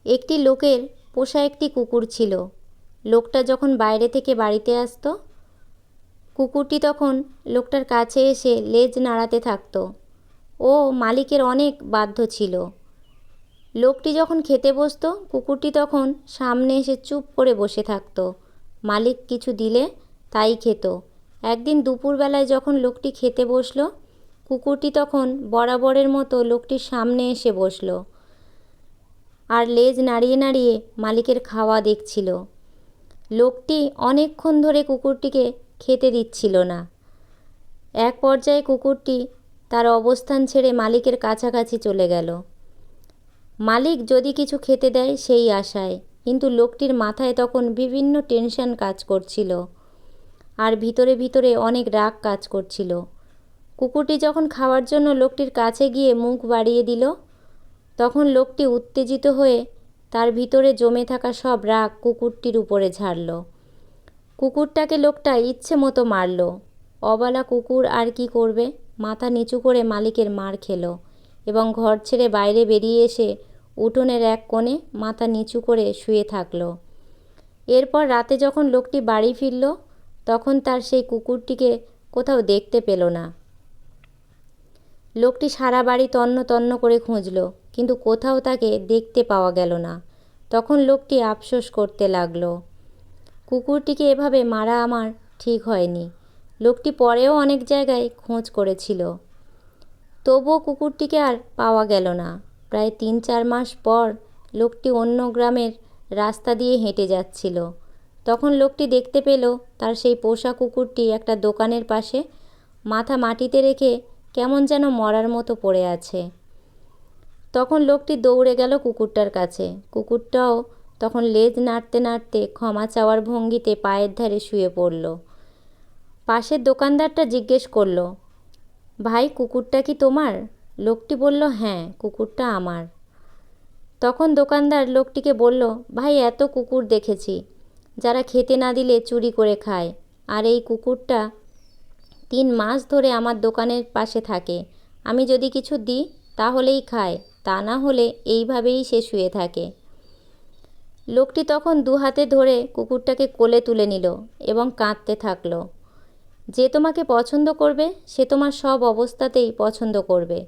একটি লোকের পোষা একটি কুকুর ছিল। লোকটা যখন বাইরে থেকে বাড়িতে আসতো, কুকুরটি তখন লোকটার কাছে এসে লেজ নাড়াতে থাকতো। ও মালিকের অনেক বাধ্য ছিল। লোকটি যখন খেতে বসতো, কুকুরটি তখন সামনে এসে চুপ করে বসে থাকতো। মালিক কিছু দিলে তাই খেত। একদিন দুপুরবেলায় যখন লোকটি খেতে বসলো, কুকুরটি তখন বরাবরের মতো লোকটির সামনে এসে বসলো আর লেজ নাড়িয়ে নাড়িয়ে মালিকের খাওয়া দেখছিল। লোকটি অনেকক্ষণ ধরে কুকুরটিকে খেতে দিচ্ছিল না। এক পর্যায়ে কুকুরটি তার অবস্থান ছেড়ে মালিকের কাছাকাছি চলে গেল। মালিক যদি কিছু খেতে দেয় সেই আশায়, কিন্তু লোকটির মাথায় তখন বিভিন্ন টেনশন কাজ করছিল আর ভিতরে ভিতরে অনেক রাগ কাজ করছিল। কুকুরটি যখন খাওয়ার জন্য লোকটির কাছে গিয়ে মুখ বাড়িয়ে দিল, তখন লোকটি উত্তেজিত হয়ে তার ভিতরে জমে থাকা সব রাগ কুকুরটির উপরে ঝাড়ল। কুকুরটাকে লোকটা ইচ্ছে মতো মারল। অবলা কুকুর আর কি করবে, মাথা নিচু করে মালিকের মার খেলো এবং ঘর ছেড়ে বাইরে বেরিয়ে এসে উঠোনের এক কোণে মাথা নিচু করে শুয়ে থাকলো। এরপর রাতে যখন লোকটি বাড়ি ফিরল, তখন তার সেই কুকুরটিকে কোথাও দেখতে পেল না। লোকটি সারা বাড়ি তন্ন তন্ন করে খুঁজল, কিন্তু কোথাও তাকে দেখতে পাওয়া গেল না। তখন লোকটি আফসোস করতে লাগলো, কুকুরটিকে এভাবে মারা আমার ঠিক হয়নি। লোকটি পরেও অনেক জায়গায় খোঁজ করেছিল, তবুও কুকুরটিকে আর পাওয়া গেল না। প্রায় 3-4 মাস পর লোকটি অন্য গ্রামের রাস্তা দিয়ে হেঁটে যাচ্ছিল। তখন লোকটি দেখতে পেল তার সেই পোষা কুকুরটি একটা দোকানের পাশে মাথা মাটিতে রেখে কেমন যেন মরার মতো পড়ে আছে। তখন লোকটি দৌড়ে গেল কুকুরটার কাছে। কুকুরটাও তখন লেজ নাড়তে নাড়তে ক্ষমা চাওয়ার ভঙ্গিতে পায়ের ধারে শুয়ে পড়ল। পাশের দোকানদারটা জিজ্ঞেস করল, ভাই, কুকুরটা কি তোমার? লোকটি বলল, হ্যাঁ, কুকুরটা আমার। তখন দোকানদার লোকটিকে বলল, ভাই, এত কুকুর দেখেছি যারা খেতে না দিলে চুরি করে খায়, আর এই কুকুরটা 3 মাস ধরে আমার দোকানের পাশে থাকে। আমি যদি কিছু দিই তাহলেই খায়, তা না হলে এইভাবেই সে শুয়ে থাকে। লোকটি তখন 2 হাতে ধরে কুকুরটাকে কোলে তুলে নিল এবং কাঁদতে থাকলো। যে তোমাকে পছন্দ করবে সে তোমার সব অবস্থাতেই পছন্দ করবে।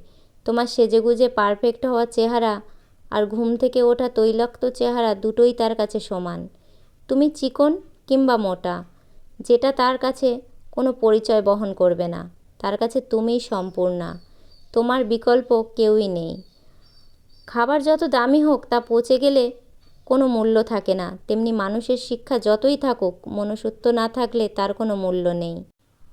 তোমার সেজেগুজে পারফেক্ট হওয়া চেহারা আর ঘুম থেকে ওঠা তৈলাক্ত চেহারা দুটোই তার কাছে সমান। তুমি চিকন কিংবা মোটা, যেটা তার কাছে কোনো পরিচয় বহন করবে না। তার কাছে তুমিই সম্পূর্ণা, তোমার বিকল্প কেউই নেই। খাবার যত দামি হোক তা পচে গেলে কোনো মূল্য থাকে না, তেমনি মানুষের শিক্ষা যতই থাকুক মনুষ্যত্ব না থাকলে তার কোনো মূল্য নেই।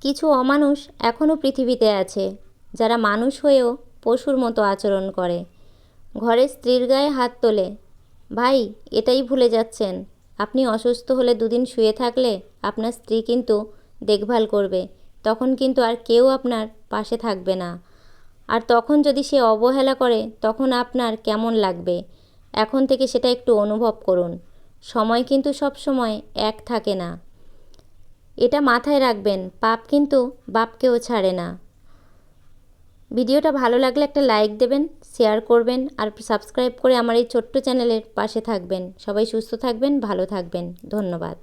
কিছু অমানুষ এখনও পৃথিবীতে আছে যারা মানুষ হয়েও পশুর মতো আচরণ করে। ঘরের স্ত্রীর গায়ে হাত তোলে। ভাই, এটাই ভুলে যাচ্ছেন, আপনি অসুস্থ হলে 2 দিন শুয়ে থাকলে আপনার স্ত্রী কিন্তু দেখভাল করবে। তখন কিন্তু আর কেউ আপনার পাশে থাকবে না। আর তখন যদি সে অবহেলা করে তখন আপনার কেমন লাগবে, এখন থেকে সেটা একটু অনুভব করুন। সময় কিন্তু সব সময় এক থাকে না, এটা মাথায় রাখবেন। পাপ কিন্তু বাপকেও ছাড়ে না। ভিডিওটা ভালো লাগলে একটা লাইক দেবেন, শেয়ার করবেন আর সাবস্ক্রাইব করে আমার এই ছোট্ট চ্যানেলের পাশে থাকবেন। সবাই সুস্থ থাকবেন, ভালো থাকবেন। ধন্যবাদ।